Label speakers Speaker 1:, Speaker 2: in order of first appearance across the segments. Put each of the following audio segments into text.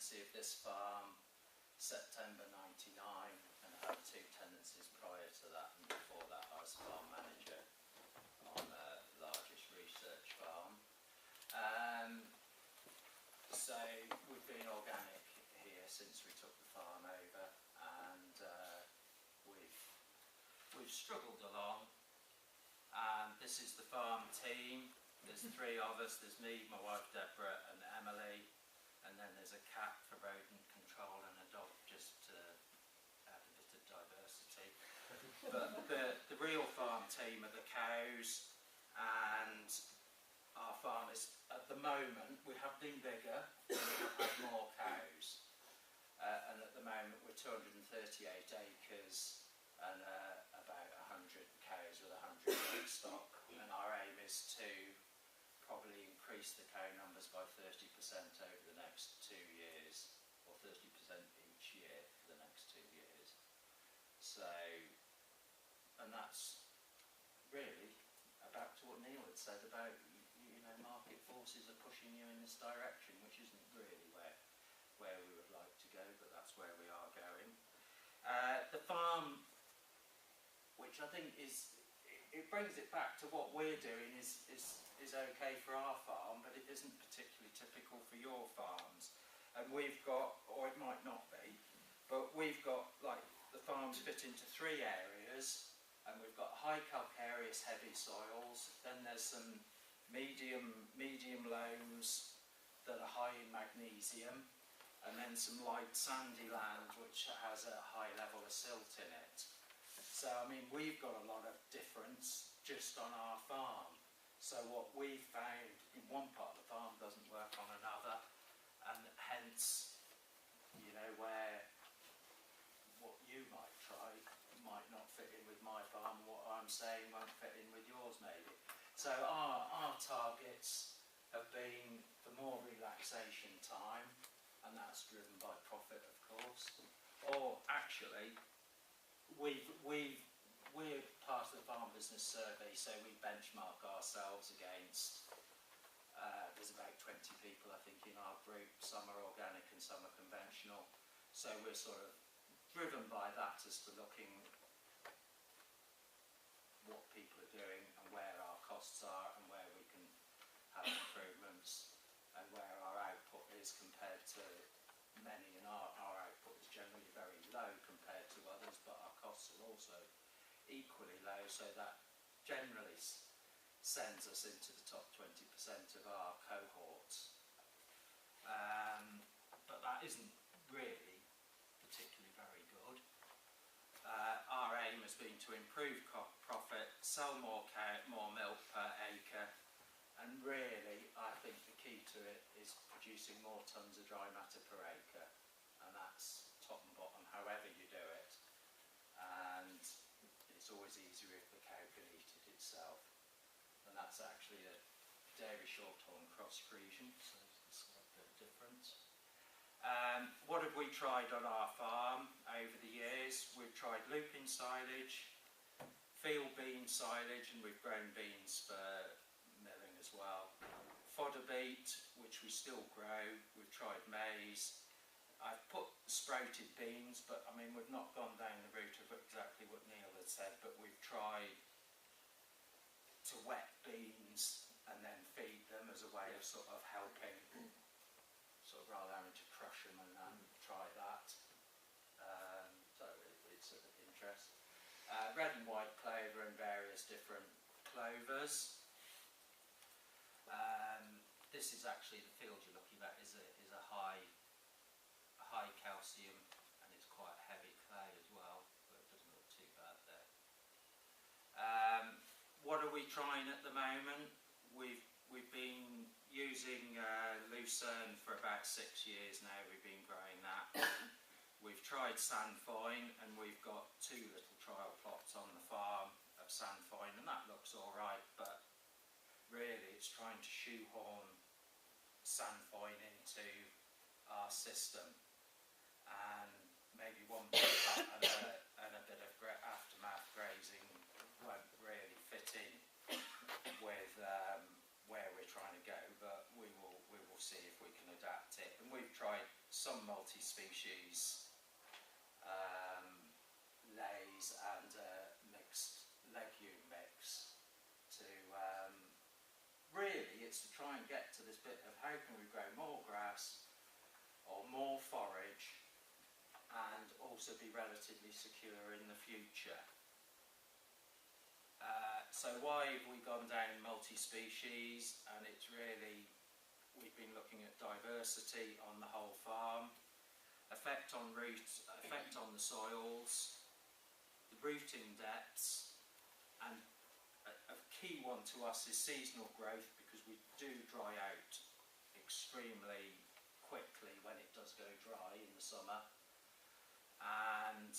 Speaker 1: tenancy of this farm September 99, and had 2 tenancies prior to that, and before that I was farm manager on the largest research farm. So we've been organic here since we took the farm over, and we've struggled along. And this is the farm team. There's 3 of us. There's me, my wife Deborah, and Emily, and then there's a cat for rodent control and a dog just to add a bit of diversity. But the real farm team are the cows, and our farm is, at the moment, we have been bigger, we have had more cows, and at the moment we're 238 acres and about 100 cows with 100 livestock, and our aim is to probably increase the cow numbers by 30% over the next 2 years, or 30% each year for the next 2 years. So, and that's really back to what Neil had said about, you know, market forces are pushing you in this direction, which isn't really where we would like to go, but that's where we are going. The farm, which I think is, it brings it back to what we're doing is okay for our farm, but it isn't particularly typical for your farms. And we've got, or it might not be, but we've got, like, the farms fit into 3 areas, and we've got high calcareous heavy soils, then there's some medium loams that are high in magnesium, and then some light sandy land which has a high level of silt in it. So I mean, we've got a lot of difference just on our farm. So what we've found in one part of the farm doesn't work on another, and hence, you know, where what you might try might not fit in with my farm, and what I'm saying won't fit in with yours maybe. So our targets have been for more relaxation time, and that's driven by profit, of course. Or actually, we're part of the Farm Business Survey, so we benchmark ourselves against, there's about 20 people I think in our group, some are organic and some are conventional, so we're sort of driven by that as to looking what people are doing and where our costs are and where we can have improvements and where our output is compared to many, and our output is generally very low compared to others, but our costs are also equally low, so that generally sends us into the top 20% of our cohorts. But that isn't really particularly very good. Our aim has been to improve profit, sell more milk per acre, and really I think the key to it is producing more tonnes of dry matter per acre, and that's top and bottom however you do it, and it's always easier if the cow can eat it itself, and that's actually a dairy shorthorn cross Friesian, so it's a bit of difference. What have we tried on our farm over the years? We've tried lupin silage, field bean silage, and we've grown beans for milling as well. Fodder beet, which we still grow. We've tried maize. I've put sprouted beans, but I mean, we've not gone down the route of exactly what Neil had said, but we've tried to wet beans and then feed them as a way of sort of helping, sort of rather than having to crush them and try that. So it's of interest. Red and white clover and various different clovers. This is actually the field you're looking at is a high calcium, and it's quite heavy clay as well, but it doesn't look too bad there. What are we trying at the moment? We've been using lucerne for about 6 years now. We've been growing that. We've tried sandfoin, and we've got 2 little trial plots on the farm of sandfoin, and that looks all right, but really it's trying to shoehorn sandfoin into our system, and maybe one bit of that and a bit of aftermath grazing won't really fit in with where we're trying to go, but we will see if we can adapt it. And we've tried some it's to try and get to this bit of how can we grow more grass or more forage and also be relatively secure in the future. So why have we gone down multi-species? And it's really, we've been looking at diversity on the whole farm, effect on roots, effect on the soils, the rooting depths, and a key one to us is seasonal growth, because we do dry out extremely quickly when it does go dry in the summer. And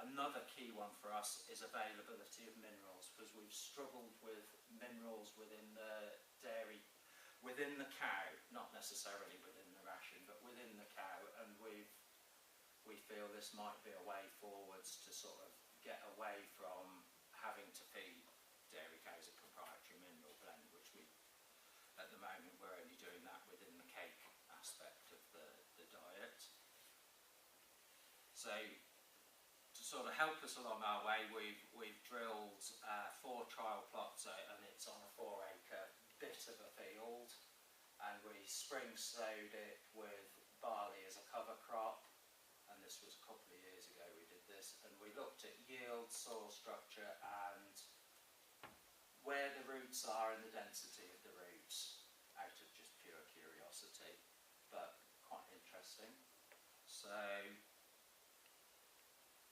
Speaker 1: another key one for us is availability of minerals, because we've struggled with minerals within the dairy, within the cow, not necessarily within the ration, but within the cow, and we feel this might be a way forwards to sort of get away from having to feed dairy cows a proprietary mineral blend, which we, at the moment, we're only doing that within the cake aspect of the diet. So, to sort of help us along our way, we've drilled 4 trial plots out, and it's on a 4-acre bit of a field, and we spring sowed it with barley as a cover crop, and this was a couple of years ago we did this, and we looked at yield, soil structure, and where the roots are and the density of the roots, out of just pure curiosity, but quite interesting. So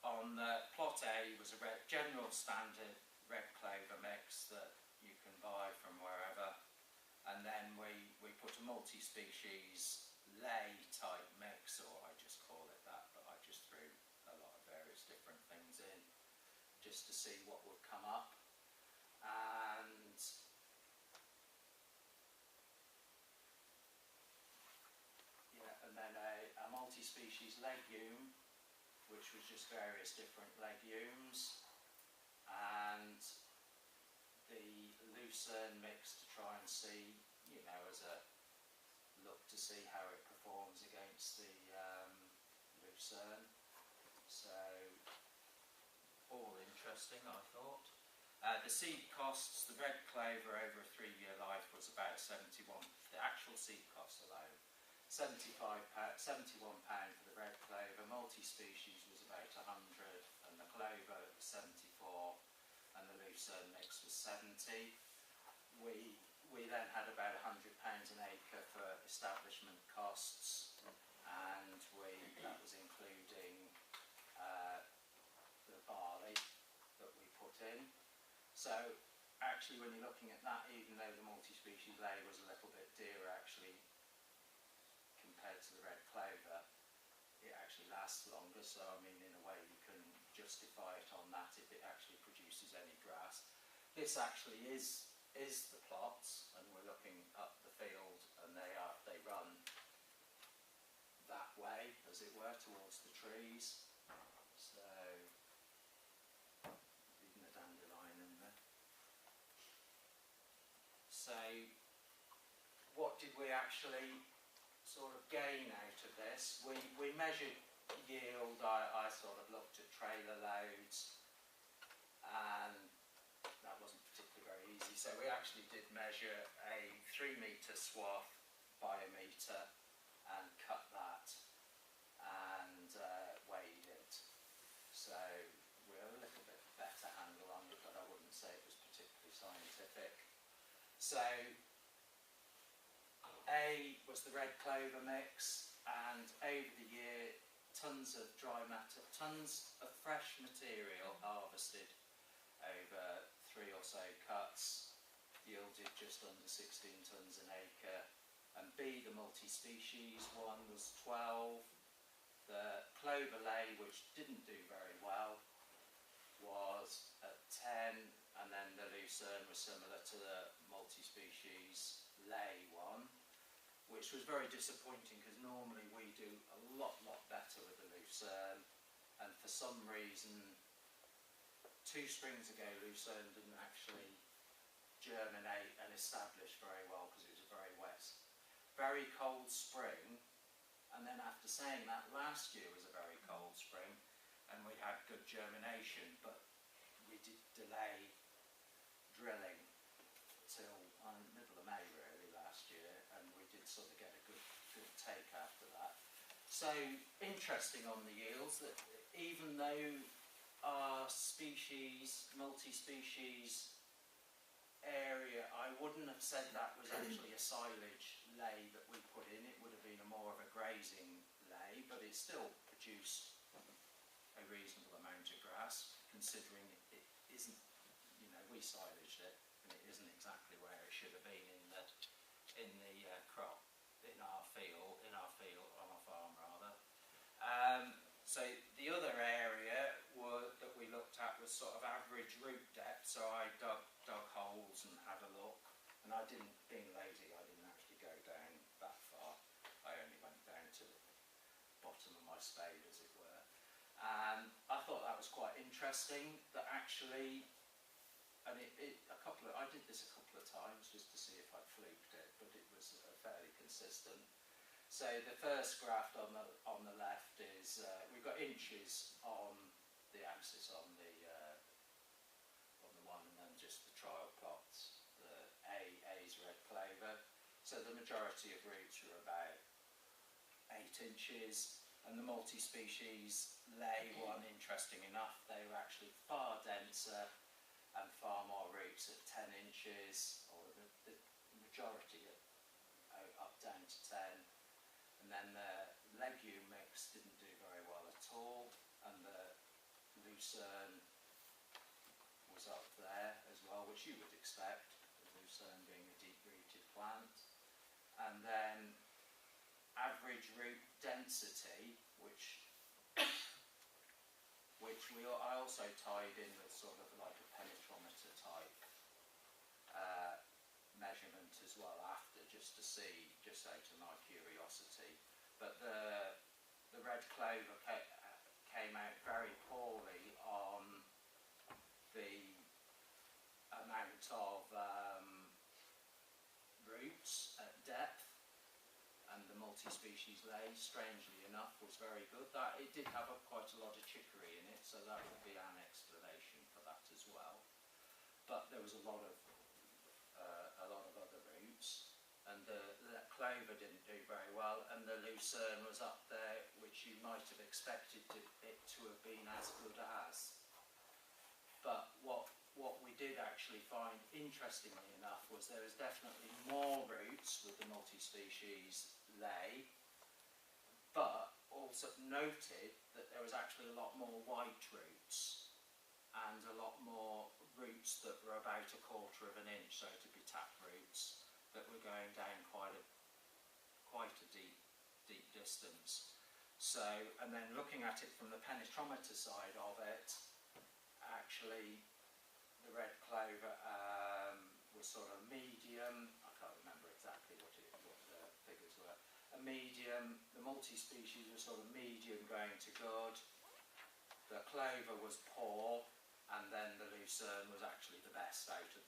Speaker 1: on plot A was a general standard red clover mix that you can buy from wherever, and then we put a multi-species ley type mix, or I just call it that, but I just threw a lot of various different things in just to see what would come up. And yeah, and then a multi-species legume, which was just various different legumes, and the lucerne mix to try and see, you know, as a look to see how it performs against the lucerne. So all interesting, I thought. The seed costs, the red clover over a 3-year life was about 71, the actual seed cost alone, £71 for the red clover, multi-species was about 100, and the clover was 74, and the lucerne mix was 70. We then had about £100 an acre for establishment costs, and that was including the barley that we put in. So actually, when you're looking at that, even though the multi-species ley was a little bit dearer actually compared to the red clover, it actually lasts longer. So I mean, in a way, you can justify it on that if it actually produces any grass. This actually is the plots, and we're looking up the field, and they run that way, as it were, towards the trees. So even a dandelion in there. So what did we actually sort of gain out of this? We measured yield. I sort of looked at trailer loads, and that wasn't particularly very easy. So we actually did measure a 3-metre swath by a metre and cut that and weighed it. So we're a little bit better handle on it, but I wouldn't say it was particularly scientific. So A was the red clover mix, and over the year, tons of dry matter, tons of fresh material harvested over 3 or so cuts, yielded just under 16 tonnes an acre. And B, the multi-species one, was 12. The clover ley, which didn't do very well, was at 10, and then the lucerne was similar to the multi-species ley one, which was very disappointing, because normally we do a lot better with the lucerne, and for some reason 2 springs ago lucerne didn't actually germinate and establish very well, because it was a very wet, very cold spring. And then after saying that, last year was a very cold spring and we had good germination, but we did delay drilling till middle of May really. sort of get a good take after that. So interesting on the yields that even though our species, multi-species area, I wouldn't have said that was actually a silage lay that we put in. It would have been more of a grazing lay, but it still produced a reasonable amount of grass, considering it isn't, you know, we silaged it, and it isn't exactly where it should have been in the crop, in our field, on our farm rather. So the other area that we looked at was sort of average root depth. So I dug holes and had a look, and I didn't, being lazy, I didn't actually go down that far. I only went down to the bottom of my spade, as it were. And I thought that was quite interesting. That actually, and I did this a couple of times just to see if I'd fluked it, but it was fairly consistent. So the first graph on the left is we've got inches on the axis on the one, and then just the trial plots. The A's red clover. So the majority of roots are about 8 inches, and the multi-species lay one, interesting enough, they were actually far denser and far more roots at 10 inches, or the majority up down to 10. And then the legume mix didn't do very well at all, and the lucerne was up there as well, which you would expect, the lucerne being a deep-rooted plant. And then average root density, which I also tied in with sort of like a penetrometer type measurement as well after, just to see, just out of my curiosity. But the red clover came out very poorly on the amount of roots at depth, and the multi-species lay, strangely enough, was very good. That it did have quite a lot of chicory in it, so that would be an explanation for that as well. But there was a lot of other roots, and the clover didn't do very well, and the lucerne was up there, which you might have expected it to have been as good as. But what we did actually find, interestingly enough, was there was definitely more roots with the multi-species lay, but also noted that there was actually a lot more white roots and a lot more roots that were about 1/4 of an inch, so to be tap roots, that were going down quite a deep distance. So, and then looking at it from the penetrometer side of it, actually the red clover was sort of medium. I can't remember exactly what the figures were. A medium, the multi-species was sort of medium going to good. The clover was poor, and then the lucerne was actually the best out of